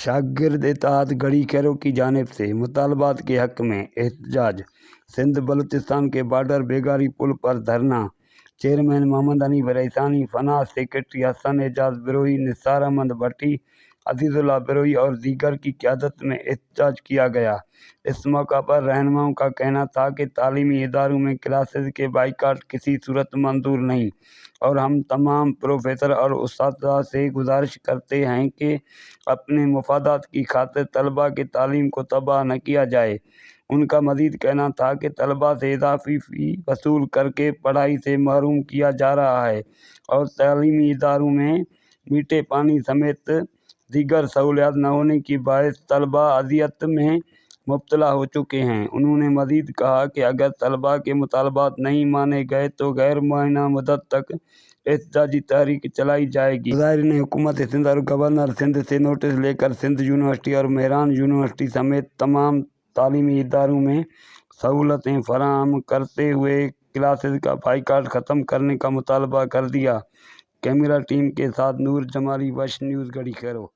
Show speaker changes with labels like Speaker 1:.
Speaker 1: शागिर्द इत्तेहाद गढ़ी खैरो की जानिब से मुतालबात के हक में एहतजाज। सिंध बलूचिस्तान के बॉर्डर बेगारी पुल पर धरना। चेयरमैन मोहम्मद हनीफ रईसानी, फनाज सेक्रेटरी हसन एजाज बिरोई, निसार अहमद भट्टी, अजीजुल्लाह बिरोई और दीगर की क़यादत में एहतजाज किया गया। इस मौका पर रहनुमाओं का कहना था कि तालीमी इदारों में क्लासेज के बाइकाट किसी सूरत मंजूर नहीं और हम तमाम प्रोफेसर और उस्तादा से गुजारिश करते हैं कि अपने मुफादात की खातिर तलबा की तालीम को तबाह न किया जाए। उनका मज़ीद कहना था कि तलबा से इजाफी फ़ी वसूल करके पढ़ाई से महरूम किया जा रहा है और तालीमी इदारों में मीठे पानी समेत दीगर सहूलियात न होने की बायस तलबा अज़ियत में मुब्तला हो चुके हैं। उन्होंने मज़ीद कहा कि अगर तलबा के मुतालबात नहीं माने गए तो गैर मुअय्यना मुद्दत तक एहतजाजी तहरीक चलाई जाएगी। मुज़ाहिरीन ने हुकूमत सिंध और गवर्नर सिंध से नोटिस लेकर सिंध यूनिवर्सिटी और मेहरान यूनिवर्सिटी समेत तमाम तालीमी इदारों में सहूलतें फराहम करते हुए क्लासेज का बाइकाट ख़त्म करने का मुतालबा कर दिया। कैमरा टीम के साथ नूर जमाली, वश न्यूज़ गढ़ी खैरो।